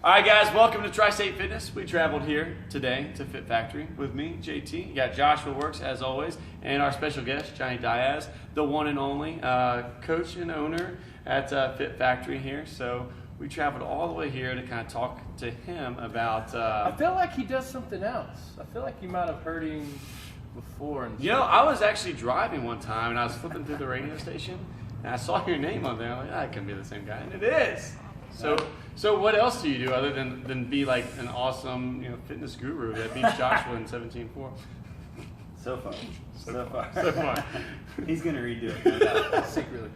All right, guys, welcome to Tri-State Fitness. We traveled here today to Fit Factory with me, JT. You got Joshua Works, as always, and our special guest, Jonny Diaz, the one and only coach and owner at Fit Factory here. So we traveled all the way here to kind of talk to him about... I feel like he does something else. I feel like you might have heard him before. You know, I was actually driving one time, and I was flipping through the radio station, and I saw your name on there. I'm like, that couldn't be the same guy, and it is. So what else do you do other than be like an awesome, fitness guru that beats Joshua in 17.4? So far. So far. He's gonna redo it. No doubt. Secretly.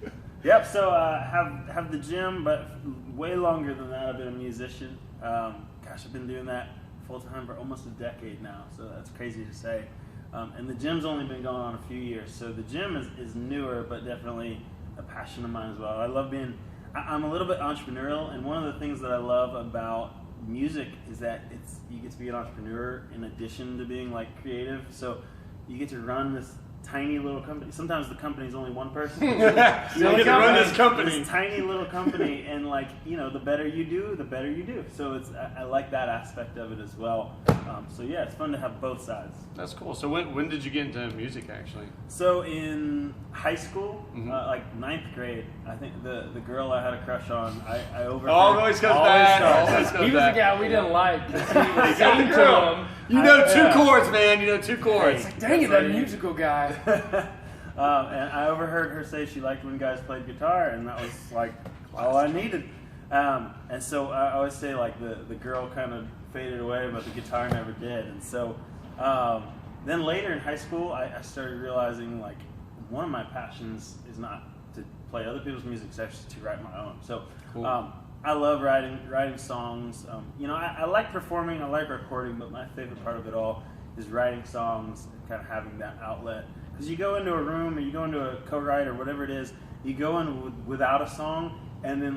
Yep. So have the gym, but way longer than that. I've been a musician. I've been doing that full time for almost a decade now. So that's crazy to say. And the gym's only been going on a few years. So the gym is newer, but definitely a passion of mine as well. I love being. I'm a little bit entrepreneurial, and one of the things that I love about music is that you get to be an entrepreneur in addition to being like creative. So you get to run this tiny little company. Sometimes the company's only one person. You get to run this company. This tiny little company, and the better you do, the better you do. So I like that aspect of it as well. So yeah, it's fun to have both sides. That's cool. So when did you get into music actually? So in high school, like 9th grade, I think the girl I had a crush on, I overheard. Always comes back. He was the guy we didn't like. He was singing to him. You know two chords, man. You know two chords. Like, dang it, that musical guy. And I overheard her say she liked when guys played guitar, and that was like all I needed. And so I always say like the girl kind of faded away, but the guitar never did. And so then later in high school, I started realizing like one of my passions is not to play other people's music, it's actually to write my own. So cool. I love writing songs. I like performing, I like recording, but my favorite part of it all is writing songs and kind of having that outlet. Because you go into a room or you go into a co-write or whatever it is, you go in without a song, and then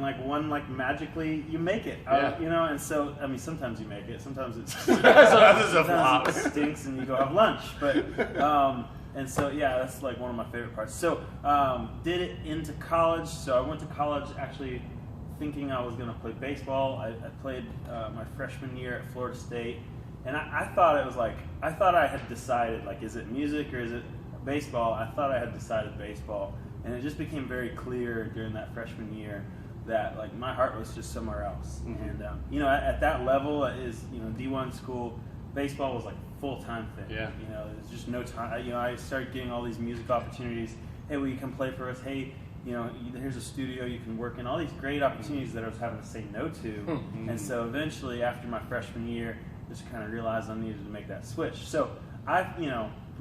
magically you make it. Yeah. And so sometimes you make it, sometimes it's sometimes it stinks and you go have lunch. But and so yeah, that's like one of my favorite parts. So did it into college. So I went to college actually thinking I was going to play baseball. I played my freshman year at Florida State, and I thought I had decided, like, is it music or is it baseball? I thought I had decided baseball, and it just became very clear during that freshman year that like my heart was just somewhere else. And at that level is D1 school, baseball was like a full-time thing. Yeah. There's just no time. I started getting all these music opportunities. Hey, will you come play for us? Hey, here's a studio you can work in. All these great opportunities that I was having to say no to. And so eventually, after my freshman year, just kind of realized I needed to make that switch. So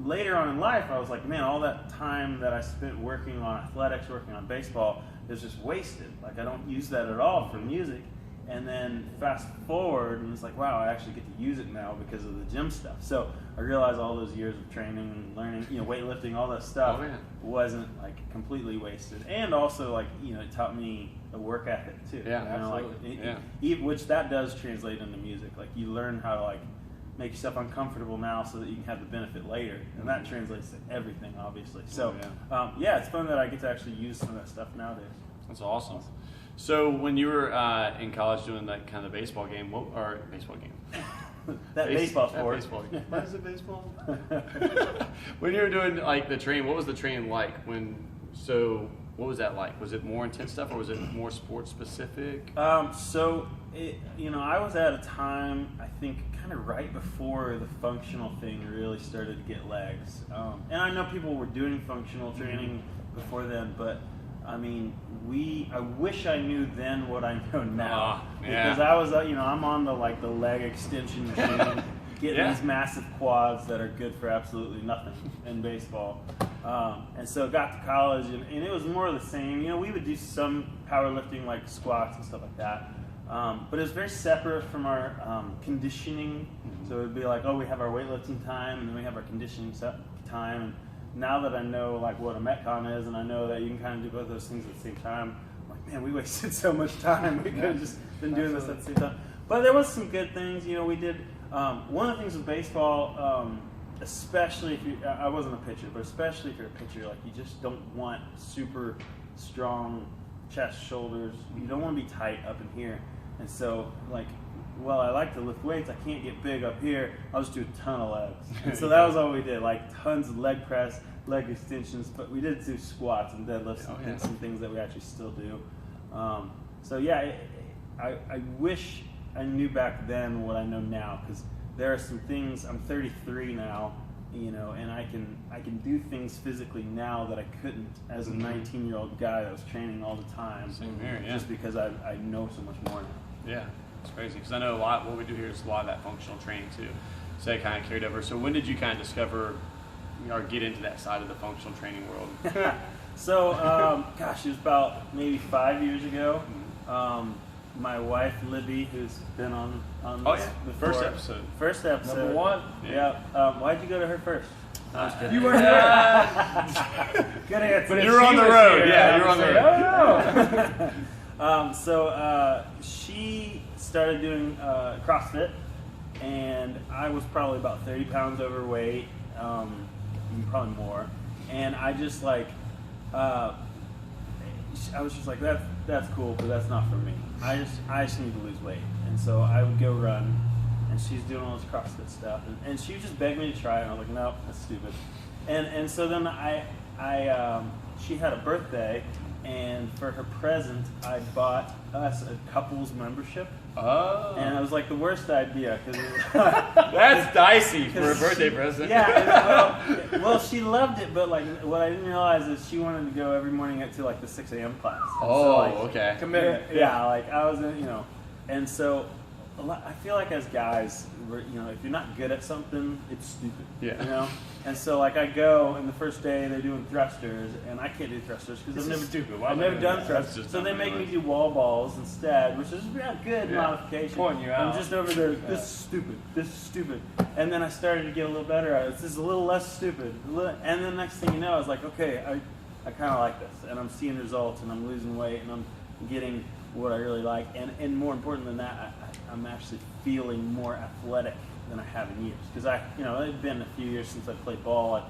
later on in life, I was like, man, all that time that I spent working on athletics, working on baseball, is just wasted. Like, I don't use that at all for music. And then fast forward, and it's like, wow, I actually get to use it now because of the gym stuff. So I realized all those years of training and learning, weightlifting, all that stuff wasn't like completely wasted. And also, like, it taught me a work ethic too. Yeah, absolutely. Which that does translate into music. Like, you learn how to like make yourself uncomfortable now so that you can have the benefit later, and that translates to everything, obviously. So it's fun that I get to actually use some of that stuff nowadays. That's awesome. So when you were in college doing that kind of baseball game, baseball sport. Baseball game. What is it, baseball? When you were doing like the training, what was the training like? What was that like? Was it more intense stuff, or was it more sports specific? I was at a time, I think, kind of right before the functional thing really started to get legs. And I know people were doing functional training before then, but I wish I knew then what I know now. Because I was, I'm on the leg extension machine, getting these massive quads that are good for absolutely nothing in baseball. And so I got to college, and it was more of the same. We would do some powerlifting, like squats and stuff like that. But it was very separate from our conditioning. So it would be like, we have our weightlifting time, and then we have our conditioning time. And now that I know like what a Metcon is, and I know that you can kind of do both those things at the same time, I'm like, man, we wasted so much time. We could have just been doing this at the same time. But there was some good things. We did one of the things with baseball, especially if I wasn't a pitcher, but especially if you're a pitcher, like, you just don't want super strong chest, shoulders. You don't want to be tight up in here. And so, like, well, I like to lift weights. I can't get big up here. I'll just do a ton of legs. And so that was all we did, like tons of leg press, leg extensions. But we did do squats and deadlifts and some things that we actually still do. So yeah, I wish I knew back then what I know now, because there are some things. I'm 33 now, and I can do things physically now that I couldn't as a 19-year-old guy that was training all the time. Same here, yeah. Just because I know so much more now. Yeah, it's crazy because I know a lot. What we do here is a lot of that functional training too. So that kind of carried over. So when did you kind of discover or get into that side of the functional training world? So, gosh, it was about maybe 5 years ago. My wife, Libby, who's been on this before. First episode. Number one. Yeah. Why'd you go to her first? You were here. Good answer. But you were on the road. Yeah, you were on the road. So she started doing CrossFit, and I was probably about 30 pounds overweight, probably more. And I just I was just like, that's cool, but that's not for me. I just need to lose weight. And so I would go run, and she's doing all this CrossFit stuff, and she would just beg me to try it, and I was like, nope, that's stupid. And so then she had a birthday, and for her present, I bought us a couples membership. Oh. And it was like the worst idea, because that's dicey for a birthday present. Yeah, well, she loved it, but like what I didn't realize is she wanted to go every morning to like the 6 a.m. class. Okay. Commitment. Yeah, like I was in, and so I feel like as guys, if you're not good at something, it's stupid. Yeah. And so like I go, and the first day they're doing thrusters, and I can't do thrusters because I've never done thrusters. So they make me do wall balls instead, which is a good modification. Pointing you out. I'm just over there. This is stupid. And then I started to get a little better at it. This is a little less stupid. And then next thing you know, I was like, okay, I kind of like this, and I'm seeing results, and I'm losing weight, and I'm getting what I really like, and more important than that, I'm actually feeling more athletic than I have in years, because it's been a few years since I played ball.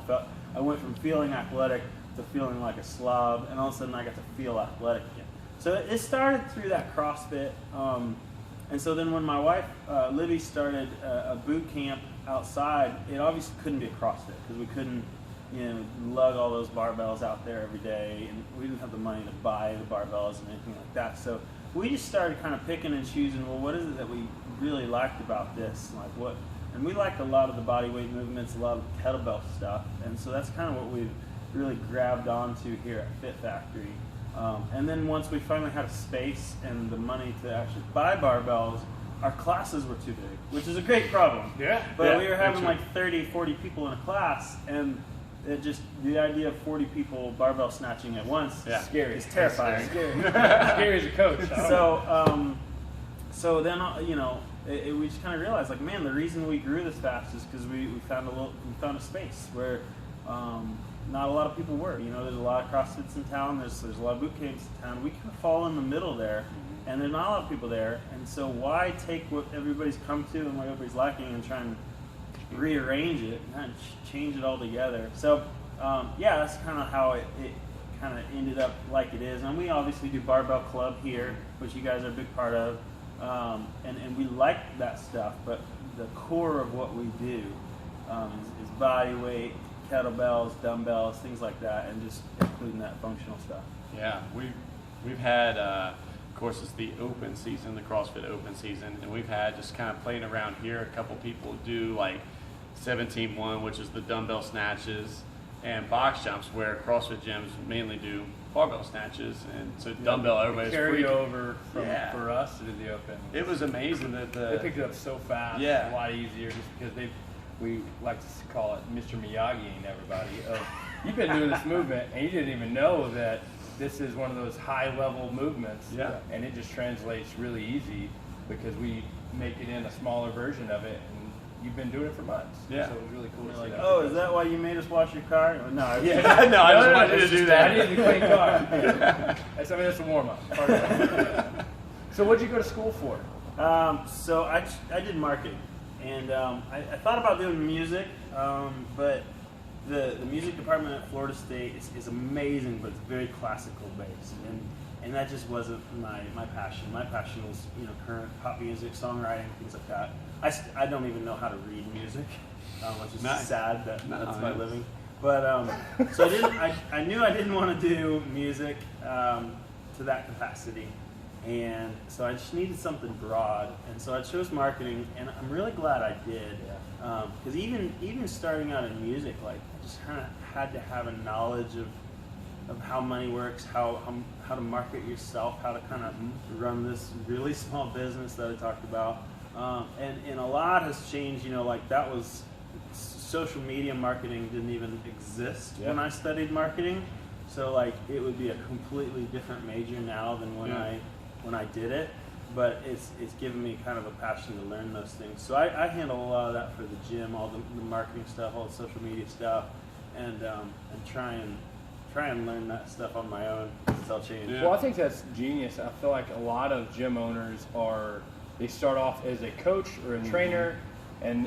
I went from feeling athletic to feeling like a slob, and all of a sudden I got to feel athletic again. So it started through that CrossFit, and so then when my wife Libby started a boot camp outside, it obviously couldn't be a CrossFit because we couldn't lug all those barbells out there every day, and we didn't have the money to buy the barbells and anything like that. So we just started kind of picking and choosing, well, what is it that we really liked about this? And we liked a lot of the body weight movements, a lot of the kettlebell stuff, and so that's kind of what we've really grabbed onto here at Fit Factory. And then once we finally had a space and the money to actually buy barbells, our classes were too big, which is a great problem. Yeah. But we were having like 30, 40 people in a class, and the idea of 40 people barbell snatching at once is terrifying. Scary as a coach. So then we just kind of realized, like, man, the reason we grew this fast is because we found a space where not a lot of people were. There's a lot of CrossFits in town. There's a lot of boot camps in town. We kind of fall in the middle there, and there's not a lot of people there. And so why take what everybody's come to and what everybody's liking and try and rearrange it and change it all together? So that's kind of how it kind of ended up like it is. And we obviously do Barbell Club here, which you guys are a big part of, and we like that stuff, but the core of what we do is body weight, kettlebells, dumbbells, things like that, and just including that functional stuff. Yeah, we've had of course it's the open season, the CrossFit open season, and we've had just kind of playing around here, a couple people do like 17-1, which is the dumbbell snatches, and box jumps, where CrossFit gyms mainly do barbell snatches, and so dumbbell, everybody's carry freaking over for us to do the open. It was amazing that they picked it up so fast. Yeah. A lot easier, just because we like to call it Mr. Miyagi-ing everybody. You've been doing this movement, and you didn't even know that this is one of those high-level movements. Yeah. And it just translates really easy because we make it in a smaller version of it. You've been doing it for months. Yeah. So it was really cool to see that. Oh, is that why you made us wash your car? No, I just wanted you to do that. I needed a clean car. That's a warm-up. So what did you go to school for? So I did marketing, and I thought about doing music, but the music department at Florida State is amazing, but it's very classical based. and that just wasn't my passion. My passion was, you know, current pop music, songwriting, things like that. I don't even know how to read music, which is sad that that's my living. But so I knew I didn't want to do music to that capacity, and so I just needed something broad, and so I chose marketing, and I'm really glad I did, because even starting out in music, like I just kind of had to have a knowledge of how money works, how to market yourself, how to kind of run this really small business that I talked about, and a lot has changed. You know, like that was social media marketing didn't even exist when I studied marketing, so like it would be a completely different major now than when I did it. But it's given me kind of a passion to learn those things. So I handle a lot of that for the gym, all the marketing stuff, all the social media stuff, and try and learn that stuff on my own. It's all changed. Well, I think that's genius. I feel like a lot of gym owners they start off as a coach or a trainer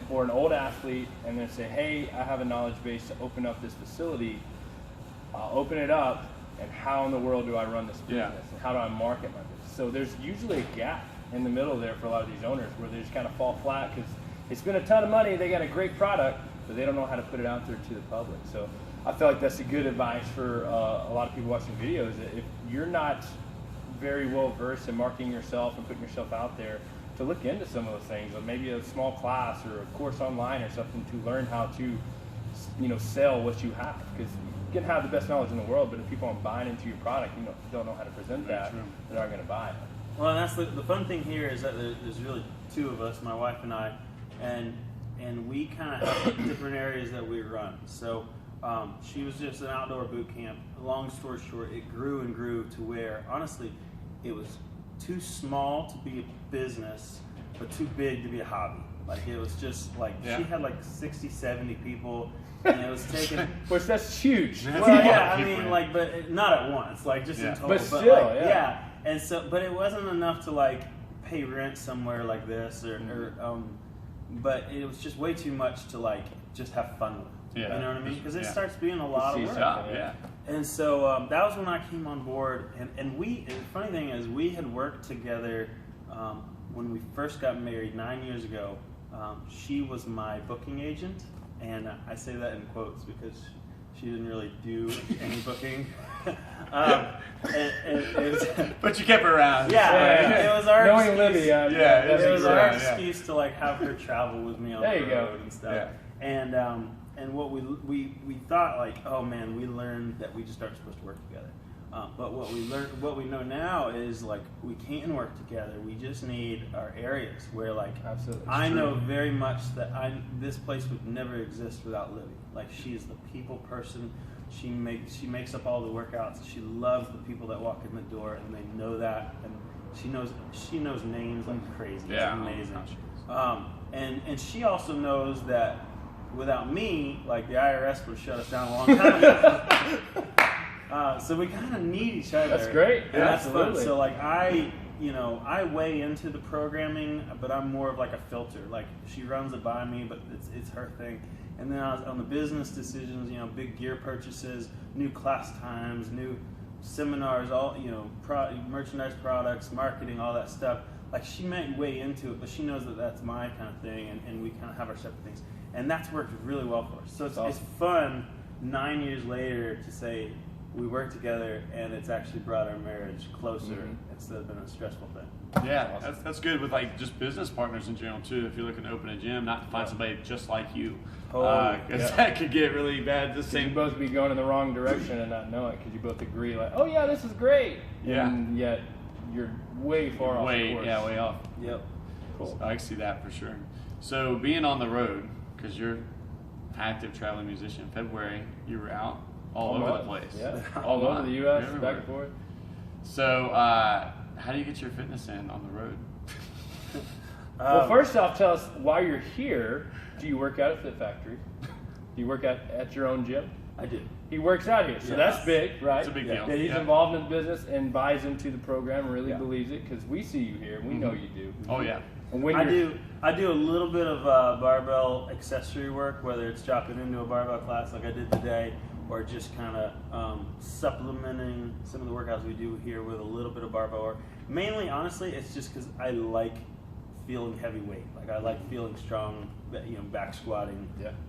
or an old athlete, and then say, hey, I have a knowledge base to open up this facility. I'll open it up, and how in the world do I run this business? And how do I market my business? So there's usually a gap in the middle there for a lot of these owners where they just kind of fall flat because they spend a ton of money, they got a great product, but they don't know how to put it out there to the public. So I feel like that's a good advice for a lot of people watching videos. If you're not very well versed in marketing yourself and putting yourself out there, to look into some of those things, or maybe a small class or a course online or something to learn how to, you know, sell what you have. Because you can have the best knowledge in the world, but if people aren't buying into your product, you don't know how to present that, they're not going to buy it. Well, and that's the fun thing here is that there's really two of us, my wife and I, and we kind of have different areas that we run. So she was just an outdoor boot camp. Long story short, it grew and grew to where, honestly, it was too small to be a business, but too big to be a hobby. Like, it was just like, she had like 60, 70 people, and it was taking... Which that's huge. Well, yeah, I mean, like, but not at once, like, just in total. But still, like, and so, but it wasn't enough to, like, pay rent somewhere like this, but it was just way too much to, like, just have fun with it. You know what I mean? Because it starts being a lot of work. And so that was when I came on board, and the funny thing is, we had worked together when we first got married 9 years ago. She was my booking agent, and I say that in quotes because she didn't really do any booking. It was, but you kept her around. It was our knowing excuse, Libby, it was our excuse to like have her travel with me on the road and stuff. And what we thought, like, oh man, we learned that we just aren't supposed to work together. But what we know now is, like, we can work together. We just need our areas where, like, I know very much that this place would never exist without Libby. Like, she is the people person. She makes up all the workouts. She loves the people that walk in the door, and they know that. And she knows names like crazy. It's amazing. And she also knows that without me, like, the IRS would shut us down a long time ago. So we kind of need each other. That's great. And that's fun. So, like, I weigh into the programming, but I'm more of like a filter. Like, she runs it by me, but it's her thing. And then on the business decisions, big gear purchases, new class times, new seminars, all, merchandise products, marketing, all that stuff. Like, she might weigh into it, but she knows that that's my kind of thing, and we kind of have our separate things. And that's worked really well for us. So it's fun 9 years later to say we work together, and it's actually brought our marriage closer instead of being a stressful thing. Yeah, that's good with, like, just business partners in general too. If you're looking to open a gym, not to find somebody just like you, because that could get really bad. You both be going in the wrong direction and not know it, because you both agree, like, oh yeah, this is great, and yet you're way far off the course. Yeah, way off. Yep. Cool. I see that for sure. So being on the road, because you're an active traveling musician, February you were out all over the place. Yeah, all over the U.S., back and forth. So how do you get your fitness in on the road? Well, first off, tell us why you're here. Do you work out at Fit Factory? Do you work out at your own gym? I do. He works out here, so that's big, right? It's a big deal. That he's involved in the business and buys into the program and really believes it, because we see you here and we know you do. Oh yeah. And when I do a little bit of barbell accessory work, whether it's dropping into a barbell class like I did today, or just kind of supplementing some of the workouts we do here with a little bit of barbell work. Mainly, honestly, it's just because I like feeling heavy weight. Like I like feeling strong, back squatting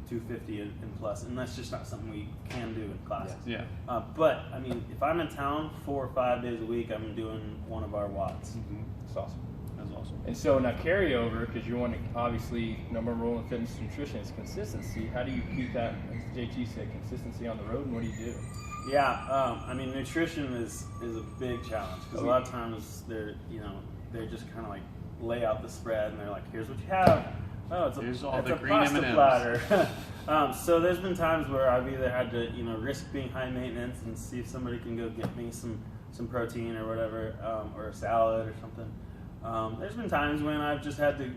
250 and plus, and that's just not something we can do in classes. Yeah. But I mean, if I'm in town 4 or 5 days a week, I'm doing one of our watts. Mm-hmm. That's awesome. That's awesome. And so now carryover, because you want to obviously number one rule in fitness and nutrition is consistency. How do you keep that, as JT said, consistency on the road, and what do you do? Yeah, I mean, nutrition is a big challenge because a lot of times they're just kind of like lay out the spread and they're like, here's what you have. Oh, it's here's a all the green pasta M&Ms. platter. So there's been times where I've either had to risk being high maintenance and see if somebody can go get me some protein or whatever, or a salad or something. There's been times when I've just had to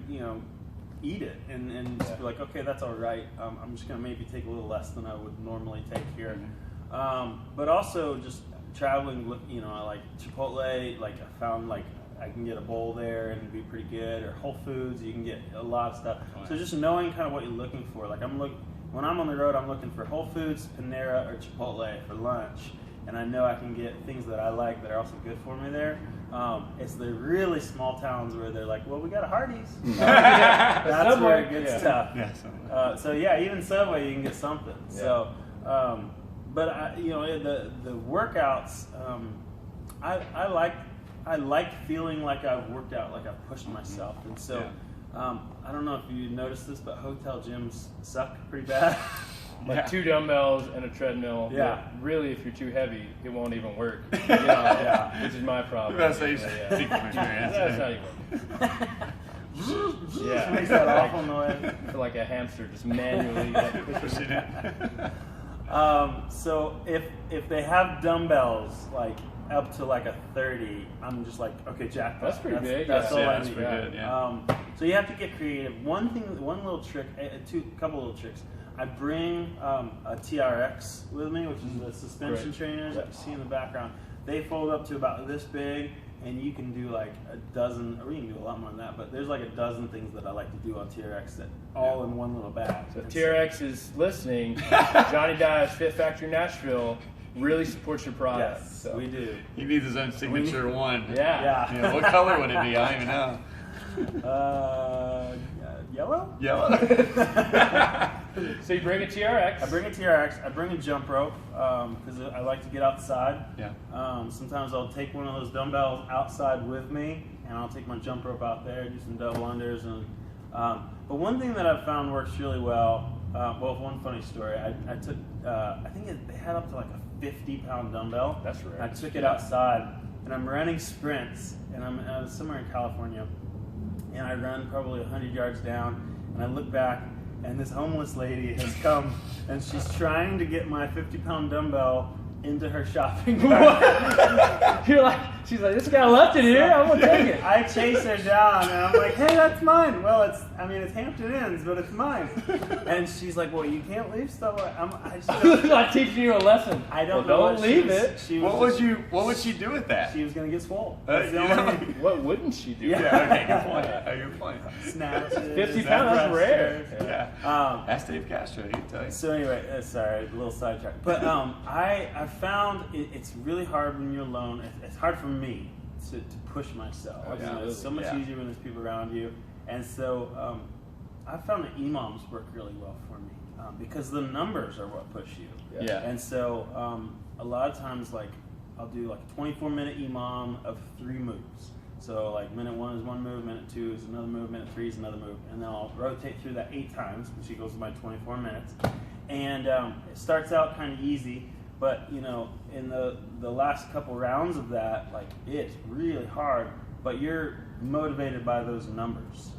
eat it and just be like, okay, that's all right. I'm just gonna maybe take a little less than I would normally take here. But also just traveling, I like Chipotle. Like I found I can get a bowl there and it'd be pretty good, or Whole Foods, you can get a lot of stuff. So just knowing kind of what you're looking for. Like when I'm on the road, I'm looking for Whole Foods, Panera, or Chipotle for lunch, and I know I can get things that I like that are also good for me there. It's the really small towns where they're like, well, we got a Hardee's. That's where it gets tough. Yeah, so yeah, even Subway you can get something. Yeah. So, but the workouts, I like feeling like I've worked out, like I've pushed myself, and so I don't know if you noticed this, but hotel gyms suck pretty bad. Like 2 dumbbells and a treadmill. Yeah. Really, if you're too heavy, it won't even work. Which is my problem. That's from experience. That's not even. It makes that awful noise. For like a hamster, just manually pushing it. So if they have dumbbells like up to like a 30, I'm just like, okay, jackpot. That's pretty big. That's all I need. Pretty good, yeah. So you have to get creative. One little trick, couple little tricks. I bring a TRX with me, which is the suspension trainers that you see in the background. They fold up to about this big, and you can do like a dozen, or you can do a lot more than that, but there's like a dozen things that I like to do on TRX that all in one little bag. So if TRX is listening, Jonny Diaz, Fit Factory Nashville, really supports your product. Yes, so. we do. He needs his own signature one. Yeah. What color would it be? I don't even know. Yellow? Yellow. So you bring a TRX. I bring a TRX. I bring a jump rope because I like to get outside. Yeah. Sometimes I'll take one of those dumbbells outside with me, and I'll take my jump rope out there, do some double unders. But one thing that I've found works really well. One funny story. I took. I think they had up to like a 50-pound dumbbell. That's right. I took it outside, and I'm running sprints, and I was somewhere in California, and I run probably 100 yards down, and I look back, and this homeless lady has come, and she's trying to get my 50-pound dumbbell into her shopping cart. She's like, this guy left it here. I'm gonna take it. I chase her down, and I'm like, hey, that's mine. Well, it's Hampton Inns, but it's mine. And she's like, well, you can't leave stuff. I'm teaching you a lesson. I don't know. Don't leave it. What would she do with that? She was gonna get swole. What wouldn't she do? Okay, good point. Snatches. 50 pounds, that's rare. Yeah. Ask Dave Castro, he can tell you. So anyway, sorry, a little sidetrack. But I found it's really hard when you're alone. It's hard for me to push myself. It's so much easier when there's people around you. And so I found that EMOMs work really well for me because the numbers are what push you. Yeah. And so a lot of times, like I'll do like a 24-minute EMOM of 3 moves. So like minute 1 is 1 move, minute 2 is another move, minute 3 is another move, and then I'll rotate through that 8 times, which equals my 24 minutes. And it starts out kind of easy, but in the last couple rounds of that, like it's really hard, but you're motivated by those numbers,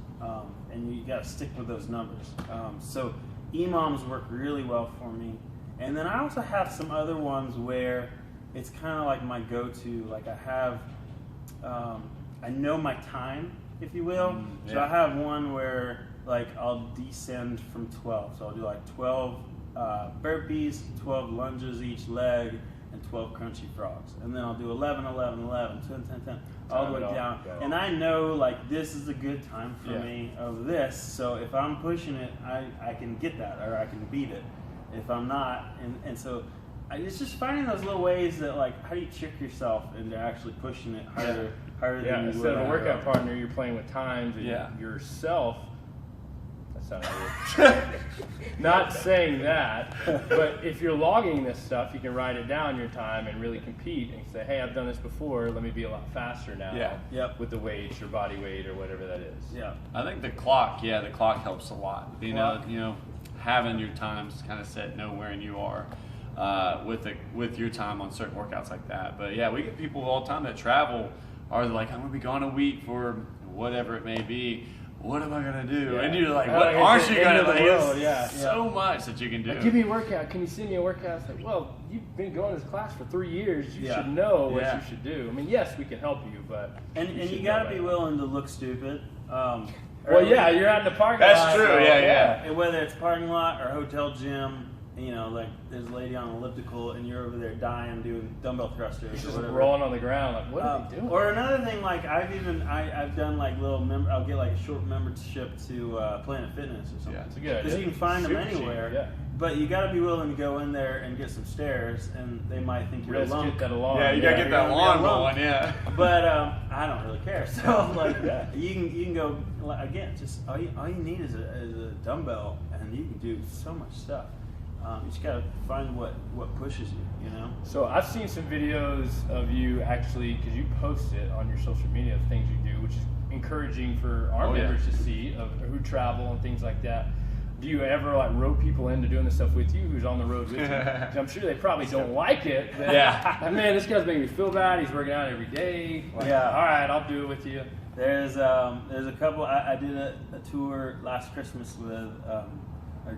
and you got to stick with those numbers. So EMOMs work really well for me, and then I also have some other ones where it's kind of like my go-to. Like I have. I know my time, if you will. So I have one where like I'll descend from 12. So I'll do like 12 burpees, 12 lunges each leg, and 12 crunchy frogs. And then I'll do 11, 11, 11, 10, 10, 10, all the way down. And I know like this is a good time for me of this. So if I'm pushing it, I can get that or I can beat it. If I'm not, and so it's just finding those little ways that, like, how do you trick yourself into actually pushing it harder than you would. Instead of a workout partner, you're playing with times and Yeah. yourself. That sounded weird. Not saying that, but if you're logging this stuff, you can write it down your time and really compete and say, hey, I've done this before. Let me be a lot faster now. Yeah. Yep. With the weights or body weight or whatever that is. Yeah. I think the clock helps a lot. You know, having your times kind of set, know where you are with your time on certain workouts like that. But yeah, we get people all the time that travel are like, I'm gonna be gone a week for whatever it may be. What am I gonna do? Yeah. And you're like, Oh, what it's aren't the you end gonna of the do? world, There's so much that you can do. Like, give me a workout. Can you send me a workout? It's like, well, you've been going to this class for 3 years. You should know what you should do. I mean, yes, we can help you, but And you gotta be willing to look stupid. Well, yeah, you're out in the parking lot. That's true. So, Yeah. And whether it's parking lot or hotel gym, you know, like there's a lady on an elliptical and you're over there dying doing dumbbell thrusters Just or whatever. rolling on the ground. Like, what are they doing? Or another thing, like I've done like I'll get like a short membership to Planet Fitness or something. Yeah. It's a good idea. Because you can find them Super cheap, anywhere. Yeah. But you got to be willing to go in there and get some stairs, and they might think you're Let's a lump. get that along. Yeah, you gotta get that you're lawn gonna be a lump. going. Yeah. But I don't really care. So like, you can go again. Just all you need is a dumbbell, and you can do so much stuff. You just gotta find what pushes you. You know. So I've seen some videos of you actually, because you post it on your social media of things you do, which is encouraging for our members to see of who travel and things like that. Do you ever like rope people into doing this stuff with you who's on the road with you? 'Cause I'm sure they probably don't like it. But, like, man, this guy's making me feel bad. He's working out every day. Like, all right, I'll do it with you. There's a couple. I did a tour last Christmas with a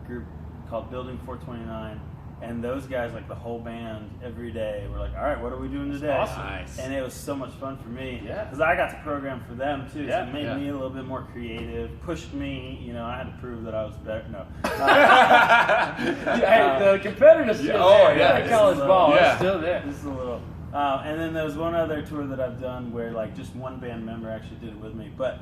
group called Building 429, and those guys, like the whole band, every day were like, all right, what are we doing today? Awesome. Nice. And it was so much fun for me. Yeah. Because I got to program for them too. Yeah. So it made me a little bit more creative, pushed me. You know, I had to prove that I was better. No. The competitiveness still there. That college ball is still there. Just a little. And then there was one other tour that I've done where like just one band member actually did it with me. But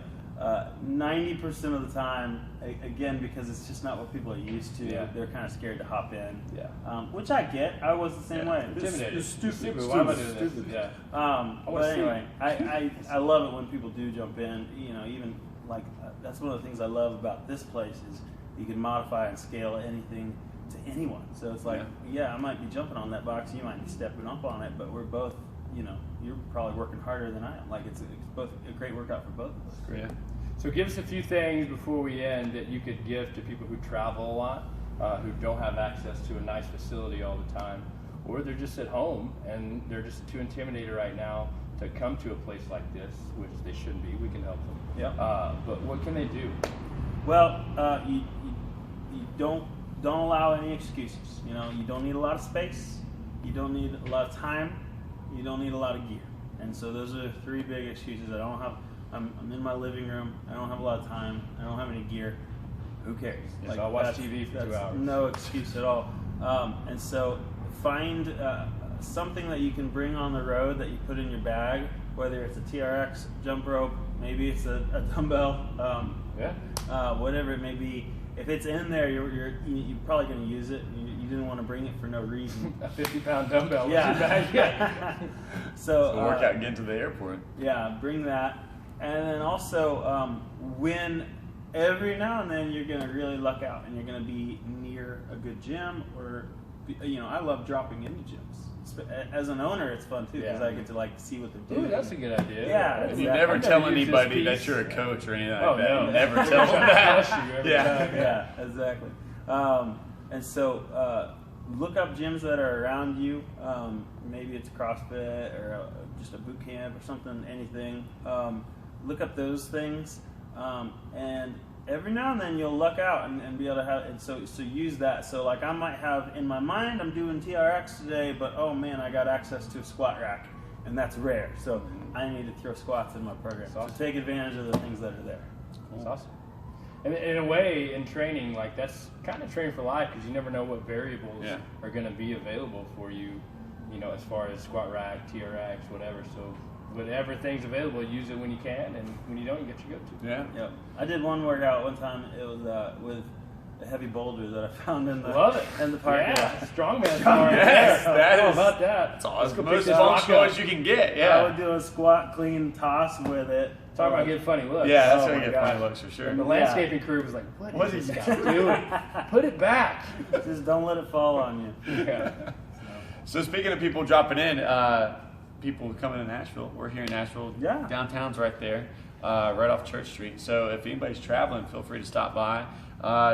90% of the time, again, because it's just not what people are used to, they're kind of scared to hop in. Yeah. Which I get. I was the same way. Intimidated. It's stupid. Why am I doing this? Yeah. But anyway, I love it when people do jump in. You know, even like that's one of the things I love about this place is you can modify and scale anything to anyone. So it's like, I might be jumping on that box, you might be stepping up on it, but we're both, you know, you're probably working harder than I am. Like it's both a great workout for both of us. Great. So give us a few things before we end that you could give to people who travel a lot, who don't have access to a nice facility all the time, or they're just at home and they're just too intimidated right now to come to a place like this, which they shouldn't be. We can help them. Yeah. But what can they do? Well, you don't allow any excuses. You know, you don't need a lot of space. You don't need a lot of time. You don't need a lot of gear. And so those are the three big excuses. I'm in my living room. I don't have a lot of time. I don't have any gear. Who cares? Yes, I'll watch TV for 2 hours. No excuse at all. And so find something that you can bring on the road that you put in your bag, whether it's a TRX, jump rope, maybe it's a dumbbell, whatever it may be. If it's in there, you're probably going to use it. You didn't want to bring it for no reason. A 50-pound dumbbell. Yeah. So workout getting to the airport. Yeah, bring that. And then also, when every now and then you're going to really luck out and you're going to be near a good gym or, you know, I love dropping into gyms. As an owner, it's fun too because I get to like see what they're doing. Ooh, that's a good idea. Yeah. And you never tell anybody that you're a coach or anything like that. You never tell them that. Yeah, exactly. And so look up gyms that are around you. Maybe it's CrossFit or just a boot camp or something, anything. Look up those things. And every now and then you'll luck out and be able to have, and so use that. So like I might have in my mind I'm doing TRX today, but oh man, I got access to a squat rack, and that's rare. So I need to throw squats in my program. So take advantage of the things that are there. That's awesome. And in a way, in training, like that's kind of training for life because you never know what variables are going to be available for you. You know, as far as squat rack, TRX, whatever. So whatever thing's available, use it when you can, and when you don't, you get your go-to. Yeah. Yep. I did one workout one time. It was with heavy boulder that I found in the Love it. in the parking lot. Yeah, strongman power. Yes, that How is- about that? It's all as go pick most this rock functional up. as you can get. I Yeah. would do a squat, clean, toss with it. Talk about getting funny looks. Yeah, that's Oh gonna my get gosh. funny looks for sure. And the landscaping crew was like, what is is this guy doing? Put it back. Just don't let it fall on you. Yeah. So speaking of people dropping in, people coming to Nashville. We're here in Nashville. Yeah. Downtown's right there, right off Church Street. So if anybody's traveling, feel free to stop by.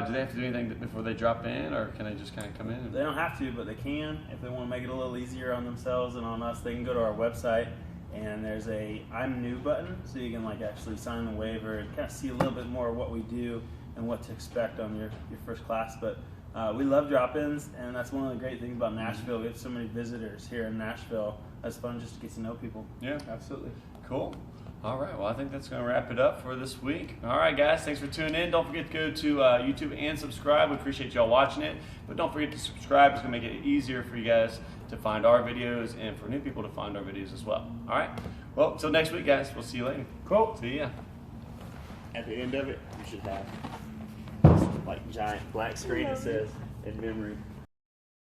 Do they have to do anything before they drop in, or can they just kind of come in? They don't have to, but they can. If they want to make it a little easier on themselves and on us, they can go to our website, and there's a I'm New button, so you can like actually sign the waiver and kind of see a little bit more of what we do and what to expect on your first class. But we love drop-ins, and that's one of the great things about Nashville. We have so many visitors here in Nashville. It's fun just to get to know people. Yeah. Absolutely. Cool. All right. Well, I think that's going to wrap it up for this week. All right, guys. Thanks for tuning in. Don't forget to go to YouTube and subscribe. We appreciate y'all watching it. But don't forget to subscribe. It's going to make it easier for you guys to find our videos and for new people to find our videos as well. All right. Well, until next week, guys. We'll see you later. Cool. See ya. At the end of it, you should have this, like giant black screen that says "in memory."